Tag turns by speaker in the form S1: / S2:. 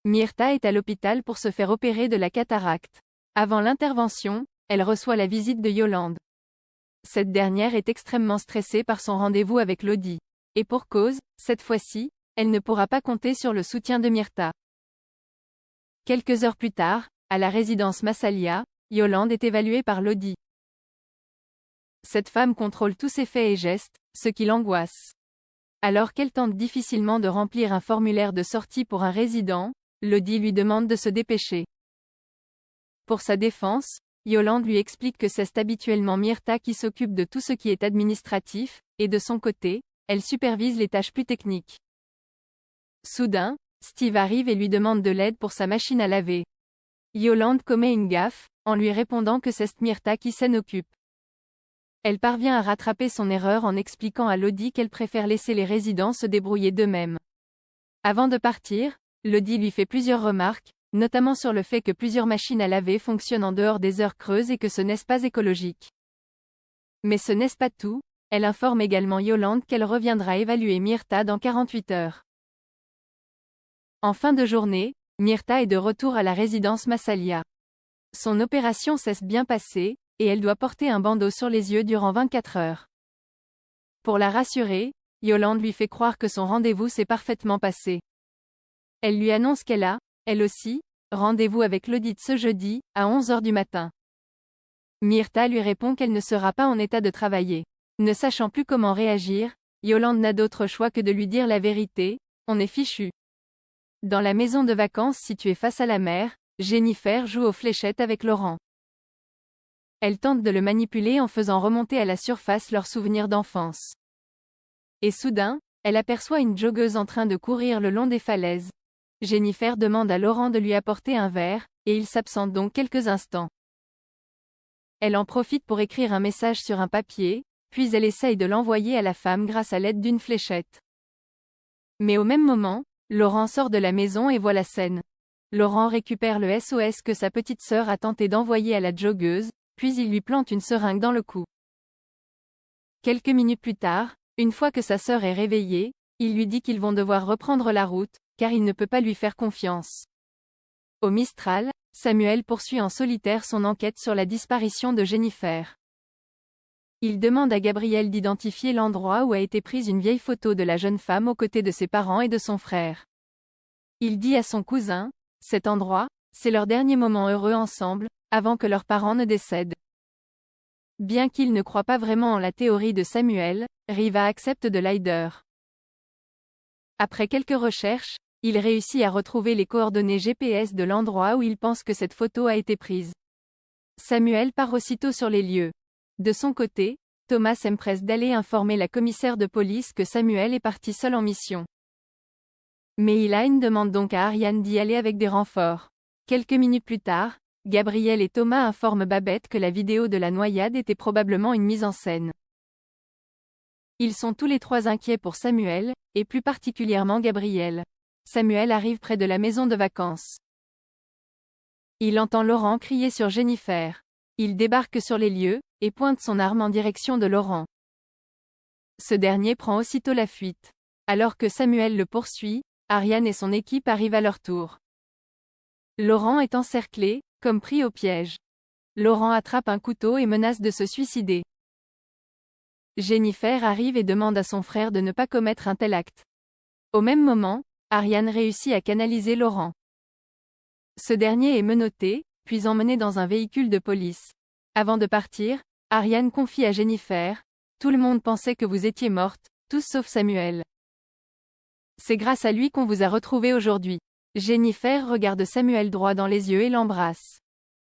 S1: Myrta est à l'hôpital pour se faire opérer de la cataracte. Avant l'intervention, elle reçoit la visite de Yolande. Cette dernière est extrêmement stressée par son rendez-vous avec Lodi. Et pour cause, cette fois-ci, elle ne pourra pas compter sur le soutien de Myrta. Quelques heures plus tard, à la résidence Massalia, Yolande est évaluée par Lodi. Cette femme contrôle tous ses faits et gestes, ce qui l'angoisse. Alors qu'elle tente difficilement de remplir un formulaire de sortie pour un résident, Lodi lui demande de se dépêcher. Pour sa défense, Yolande lui explique que c'est habituellement Myrta qui s'occupe de tout ce qui est administratif, et de son côté, elle supervise les tâches plus techniques. Soudain, Steve arrive et lui demande de l'aide pour sa machine à laver. Yolande commet une gaffe, en lui répondant que c'est Myrta qui s'en occupe. Elle parvient à rattraper son erreur en expliquant à Lodi qu'elle préfère laisser les résidents se débrouiller d'eux-mêmes. Avant de partir, Lodi lui fait plusieurs remarques, notamment sur le fait que plusieurs machines à laver fonctionnent en dehors des heures creuses et que ce n'est pas écologique. Mais ce n'est pas tout, elle informe également Yolande qu'elle reviendra évaluer Myrta dans 48 heures. En fin de journée, Myrta est de retour à la résidence Massalia. Son opération s'est bien passée, et elle doit porter un bandeau sur les yeux durant 24 heures. Pour la rassurer, Yolande lui fait croire que son rendez-vous s'est parfaitement passé. Elle lui annonce qu'elle a, elle aussi, rendez-vous avec Lodi ce jeudi, à 11 heures du matin. Myrta lui répond qu'elle ne sera pas en état de travailler. Ne sachant plus comment réagir, Yolande n'a d'autre choix que de lui dire la vérité, on est fichu. Dans la maison de vacances située face à la mer, Jennifer joue aux fléchettes avec Laurent. Elle tente de le manipuler en faisant remonter à la surface leurs souvenirs d'enfance. Et soudain, elle aperçoit une joggeuse en train de courir le long des falaises. Jennifer demande à Laurent de lui apporter un verre, et il s'absente donc quelques instants. Elle en profite pour écrire un message sur un papier, puis elle essaye de l'envoyer à la femme grâce à l'aide d'une fléchette. Mais au même moment, Laurent sort de la maison et voit la scène. Laurent récupère le SOS que sa petite sœur a tenté d'envoyer à la joggeuse, puis il lui plante une seringue dans le cou. Quelques minutes plus tard, une fois que sa sœur est réveillée, il lui dit qu'ils vont devoir reprendre la route, car il ne peut pas lui faire confiance. Au Mistral, Samuel poursuit en solitaire son enquête sur la disparition de Jennifer. Il demande à Gabriel d'identifier l'endroit où a été prise une vieille photo de la jeune femme aux côtés de ses parents et de son frère. Il dit à son cousin, cet endroit, c'est leur dernier moment heureux ensemble, avant que leurs parents ne décèdent. Bien qu'il ne croit pas vraiment en la théorie de Samuel, Riva accepte de l'aider. Après quelques recherches, il réussit à retrouver les coordonnées GPS de l'endroit où il pense que cette photo a été prise. Samuel part aussitôt sur les lieux. De son côté, Thomas s'empresse d'aller informer la commissaire de police que Samuel est parti seul en mission. Mais Elaine demande donc à Ariane d'y aller avec des renforts. Quelques minutes plus tard, Gabriel et Thomas informent Babette que la vidéo de la noyade était probablement une mise en scène. Ils sont tous les trois inquiets pour Samuel, et plus particulièrement Gabriel. Samuel arrive près de la maison de vacances. Il entend Laurent crier sur Jennifer. Il débarque sur les lieux, et pointe son arme en direction de Laurent. Ce dernier prend aussitôt la fuite. Alors que Samuel le poursuit, Ariane et son équipe arrivent à leur tour. Laurent est encerclé, comme pris au piège. Laurent attrape un couteau et menace de se suicider. Jennifer arrive et demande à son frère de ne pas commettre un tel acte. Au même moment, Ariane réussit à canaliser Laurent. Ce dernier est menotté, puis emmené dans un véhicule de police. Avant de partir, Ariane confie à Jennifer, « Tout le monde pensait que vous étiez morte, tous sauf Samuel. C'est grâce à lui qu'on vous a retrouvé aujourd'hui. » Jennifer regarde Samuel droit dans les yeux et l'embrasse.